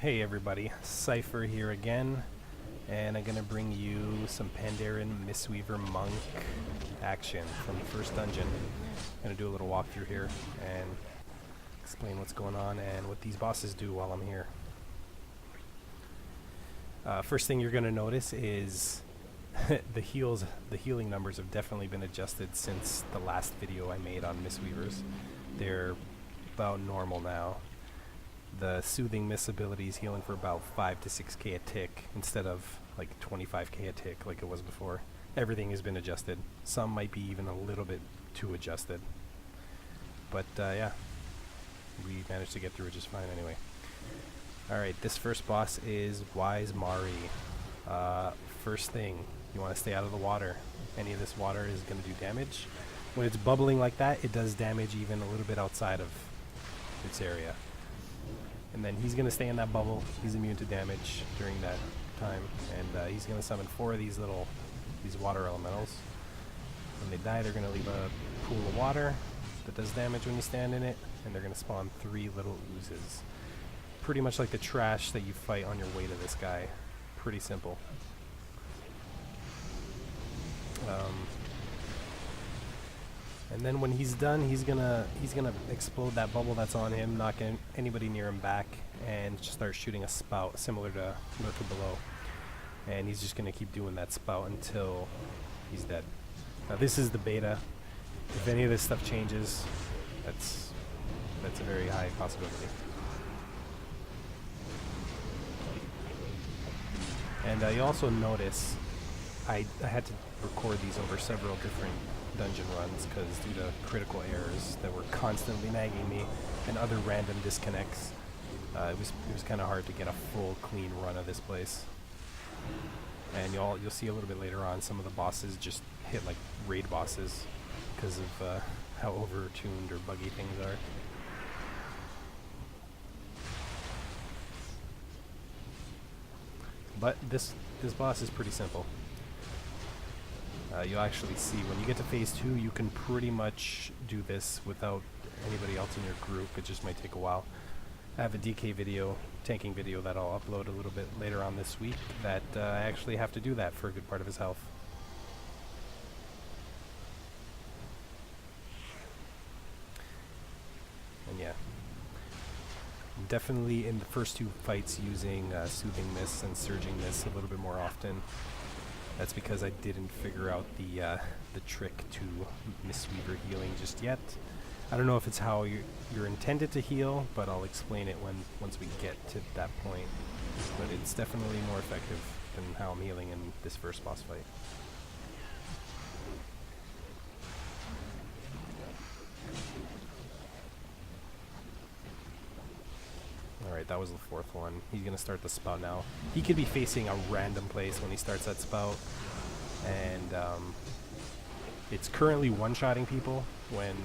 Hey everybody, Cypher here again, and I'm gonna bring you some Pandaren Mistweaver Monk action from the first dungeon. I'm gonna do a little walkthrough here and explain what's going on and what these bosses do while I'm here. First thing you're gonna notice is the healing numbers have definitely been adjusted since the last video I made on Mistweavers. They're about normal now. The Soothing Mist ability is healing for about 5 to 6k a tick instead of like 25k a tick like it was before. Everything has been adjusted. Some might be even a little bit too adjusted. But yeah, we managed to get through it just fine anyway. Alright, this first boss is Wise Mari. First thing, you want to stay out of the water. Any of this water is going to do damage. When it's bubbling like that, it does damage even a little bit outside of its area. And then he's going to stay in that bubble. He's immune to damage during that time. And he's going to summon 4 of these water elementals. When they die, they're going to leave a pool of water that does damage when you stand in it. And they're going to spawn 3 little oozes. Pretty much like the trash that you fight on your way to this guy. Pretty simple. And then when he's done, he's gonna explode that bubble that's on him, knocking anybody near him back, and just start shooting a spout similar to Lurker Below. And he's just gonna keep doing that spout until he's dead. Now this is the beta. If any of this stuff changes, that's a very high possibility. And you also notice I had to record these over several different dungeon runs because due to critical errors that were constantly nagging me and other random disconnects, it was kind of hard to get a full clean run of this place. And you'll see a little bit later on some of the bosses just hit like raid bosses because of how over-tuned or buggy things are. But this boss is pretty simple. You'll actually see when you get to phase 2, you can pretty much do this without anybody else in your group. It just might take a while. I have a DK video, tanking video that I'll upload a little bit later on this week that I actually have to do that for a good part of his health. And yeah, definitely in the first 2 fights using Soothing Mist and Surging Mist a little bit more often. That's because I didn't figure out the trick to Mistweaver healing just yet. I don't know if it's how you're intended to heal, but I'll explain it once we get to that point. But it's definitely more effective than how I'm healing in this first boss fight. Alright, that was the 4th one. He's gonna start the spout now. He could be facing a random place when he starts that spout. And it's currently one-shotting people. When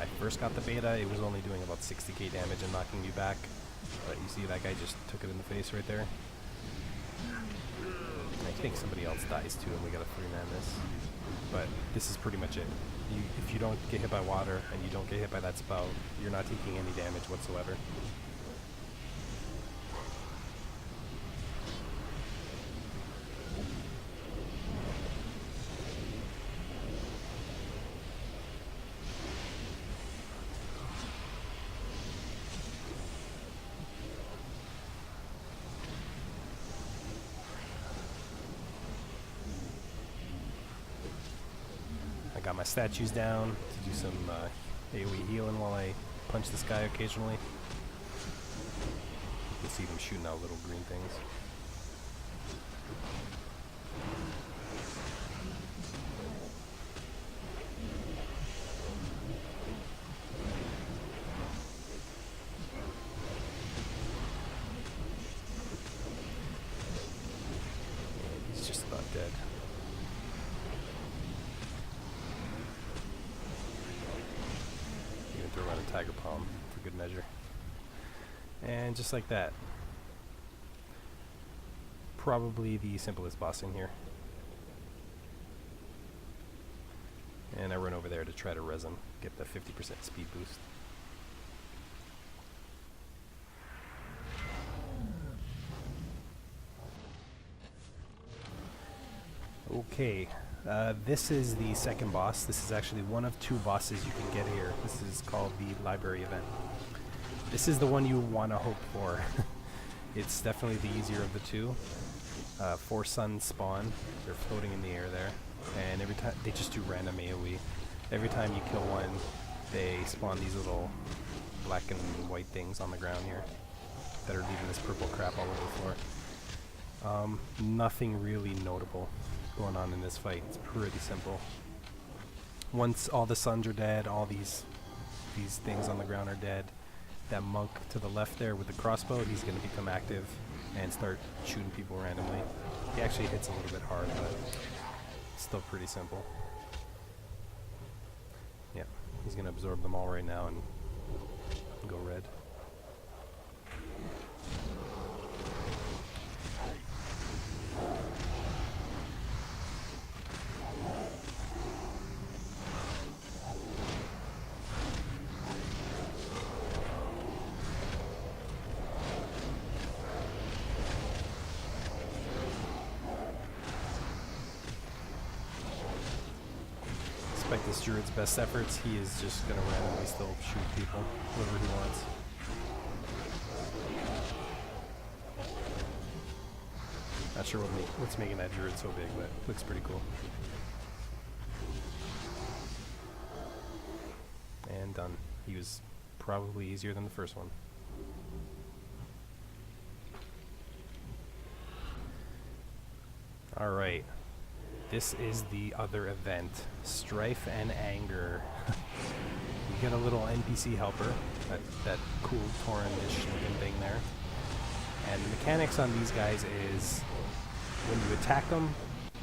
I first got the beta, it was only doing about 60k damage and knocking me back. But you see that guy just took it in the face right there. I think somebody else dies too and we got a 3-man this. But this is pretty much it. If you don't get hit by water and you don't get hit by that spout, you're not taking any damage whatsoever. Got my statues down to do some AoE healing while I punch this guy occasionally. You can see them shooting out little green things. And he's just about dead. Throw out a Tiger Palm for good measure. And just like that. Probably the simplest boss in here. And I run over there to try to res him, get the 50% speed boost. Okay, this is the second boss. This is actually one of two bosses you can get here. This is called the library event. This is the one you want to hope for. It's definitely the easier of the two. 4 suns spawn. They're floating in the air there. And every time they just do random AoE. Every time you kill one, they spawn these little black and white things on the ground here that are leaving this purple crap all over the floor. Nothing really notable going on in this fight. It's pretty simple. Once all the suns are dead, all these things on the ground are dead, that monk to the left there with the crossbow, he's going to become active and start shooting people randomly. He actually hits a little bit hard, but still pretty simple. Yep, he's going to absorb them all right now and go red. Despite this druid's best efforts, he is just going to randomly still shoot people, whoever he wants. Not sure what's making that druid so big, but looks pretty cool. And done. He was probably easier than the first one. Alright. This is the other event, Strife and Anger. You get a little NPC helper, that cool Tauren-ish looking thing there. And the mechanics on these guys is, when you attack them,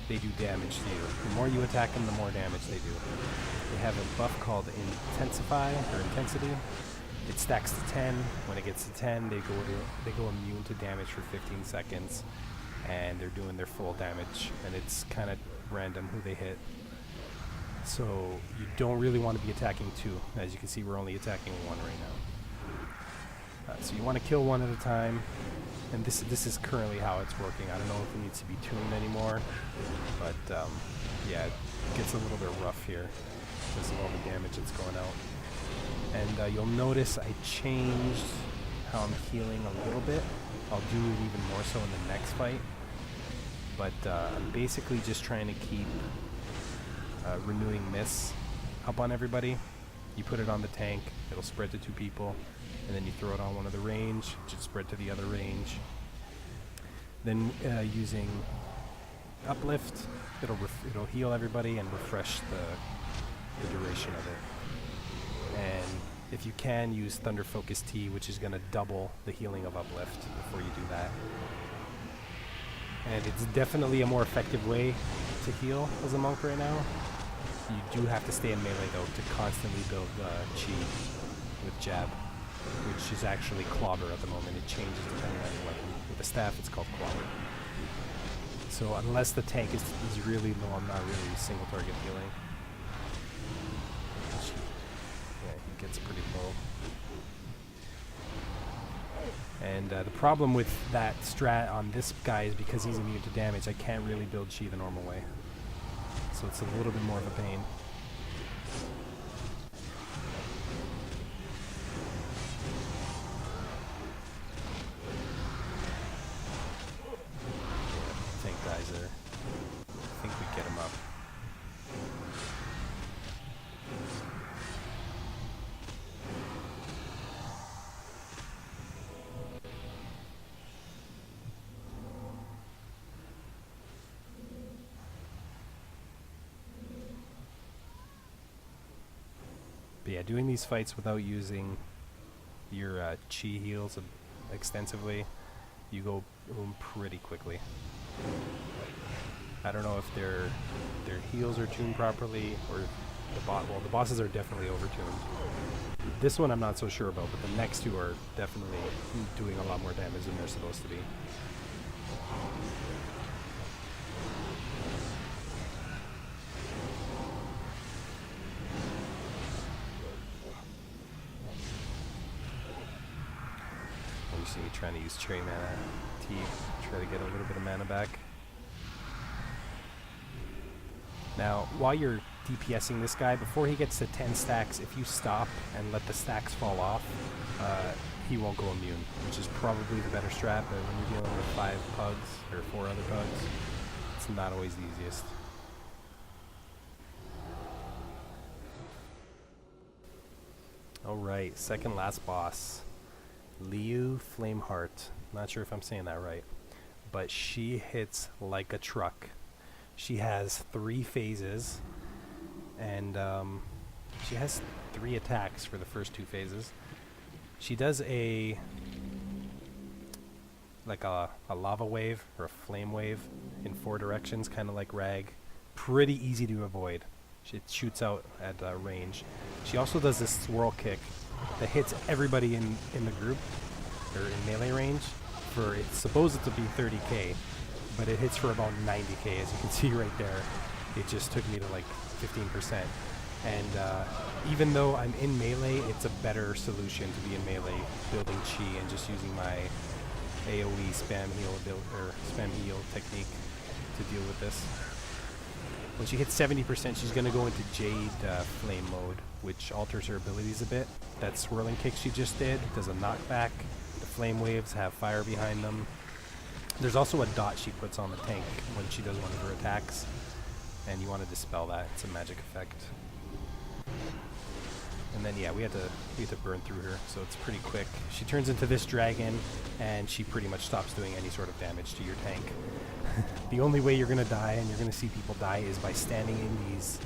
they do damage to you. The more you attack them, the more damage they do. They have a buff called Intensify, or Intensity. It stacks to 10. When it gets to 10, they go immune to damage for 15 seconds. And they're doing their full damage, and it's kind of random who they hit. So you don't really want to be attacking 2. As you can see, we're only attacking 1 right now. So you want to kill 1 at a time, and this is currently how it's working. I don't know if it needs to be tuned anymore, but yeah, it gets a little bit rough here because of all the damage that's going out. And you'll notice I changed how I'm healing a little bit. I'll do it even more so in the next fight. But I'm basically just trying to keep renewing mists up on everybody. You put it on the tank, it'll spread to 2 people, and then you throw it on one of the range, it should spread to the other range. Then using uplift, it'll heal everybody and refresh the duration of it. And if you can, use Thunder Focus T, which is going to double the healing of uplift before you do that. And it's definitely a more effective way to heal as a monk right now. You do have to stay in melee though to constantly build chi with jab, which is actually clobber at the moment. It changes depending on your weapon. With the staff, it's called clobber. So unless the tank is really low, I'm not really single target healing. Yeah, he gets pretty low. And the problem with that strat on this guy is because he's immune to damage, I can't really build chi the normal way. So it's a little bit more of a pain. Tank guys there. I think we get him up. But yeah, doing these fights without using your chi heals extensively, you go pretty quickly. I don't know if their heals are tuned properly, or the bosses are definitely overtuned. This one I'm not so sure about, but the next 2 are definitely doing a lot more damage than they're supposed to be. You see me trying to use Cherry Mana T, try to get a little bit of mana back. Now, while you're DPSing this guy, before he gets to 10 stacks, if you stop and let the stacks fall off, he won't go immune, which is probably the better strat, but when you're dealing with 5 pugs, or 4 other pugs, it's not always the easiest. Alright, second last boss. Liu Flameheart. Not sure if I'm saying that right, but she hits like a truck. She has 3 phases, and she has 3 attacks for the first 2 phases. She does a lava wave or a flame wave in 4 directions, kind of like Rag. Pretty easy to avoid. It shoots out at range. She also does this swirl kick that hits everybody in the group, or in melee range. It's supposed to be 30k, but it hits for about 90k, as you can see right there. It just took me to like 15%. And even though I'm in melee, it's a better solution to be in melee, building chi and just using my AoE spam heal technique to deal with this. When she hits 70%, she's going to go into Jade Flame mode, which alters her abilities a bit. That swirling kick she just did does a knockback. The flame waves have fire behind them. There's also a dot she puts on the tank when she does one of her attacks, and you want to dispel that. It's a magic effect. And then yeah, we had to burn through her, so it's pretty quick. She turns into this dragon, and she pretty much stops doing any sort of damage to your tank. The only way you're going to die, and you're going to see people die, is by standing in these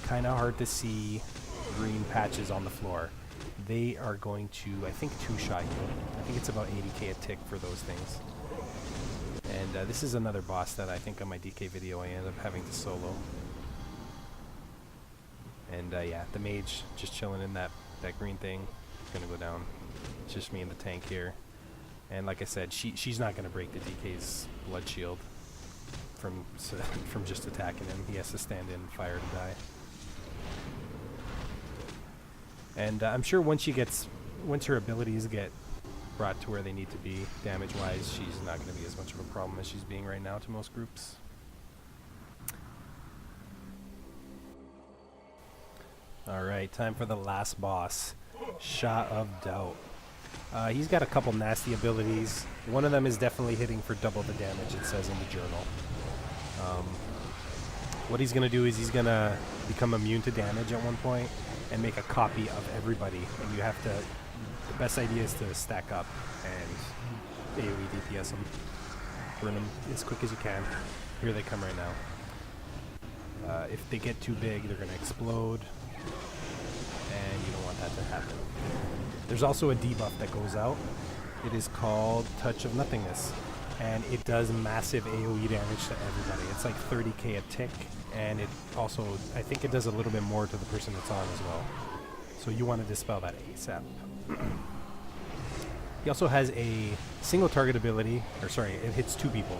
kind of hard to see green patches on the floor. They are going to, I think, 2-shot you. I think it's about 80k a tick for those things. And this is another boss that I think on my DK video I ended up having to solo. And yeah, the mage just chilling in that green thing. Gonna go down. It's just me and the tank here. And like I said, she's not gonna break the DK's blood shield from just attacking him. He has to stand in fire to die. And I'm sure once her abilities get brought to where they need to be damage-wise, she's not going to be as much of a problem as she's being right now to most groups. Alright, time for the last boss, Shot of Doubt. He's got a couple nasty abilities. One of them is definitely hitting for double the damage, it says in the journal. What he's going to do is he's going to become immune to damage at one point and make a copy of everybody. And you have to, the best idea is to stack up and AoE DPS them. Burn them as quick as you can. Here they come right now. If they get too big, they're going to explode. And you don't want that to happen. There's also a debuff that goes out. It is called Touch of Nothingness. And it does massive AoE damage to everybody. It's like 30k a tick, and it also, I think it does a little bit more to the person that's on as well. So you want to dispel that ASAP. He also has a single target ability, or sorry, it hits 2 people,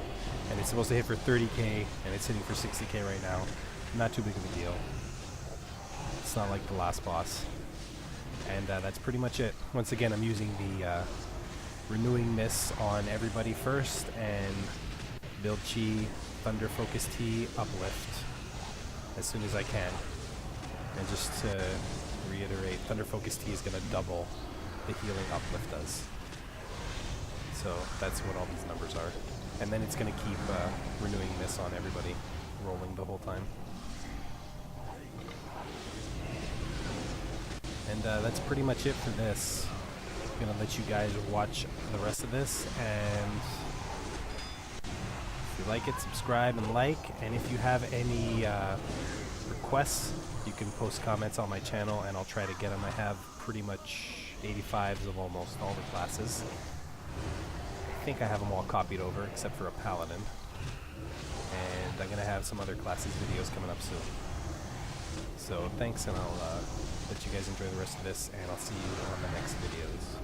and it's supposed to hit for 30k, and it's hitting for 60k right now. Not too big of a deal. It's not like the last boss. And that's pretty much it. Once again, I'm using the Renewing Mists on everybody first, and build Chi, Thunder Focus T, Uplift as soon as I can. And just to reiterate, Thunder Focus T is going to double the healing Uplift does. So that's what all these numbers are. And then it's going to keep Renewing Mists on everybody, rolling the whole time. And that's pretty much it for this. I'm gonna let you guys watch the rest of this, and if you like it, subscribe and like, and if you have any requests, you can post comments on my channel and I'll try to get them. I have pretty much 85s of almost all the classes. I think I have them all copied over except for a paladin, and I'm gonna have some other classes videos coming up soon. So thanks, and I'll let you guys enjoy the rest of this, and I'll see you on the next videos.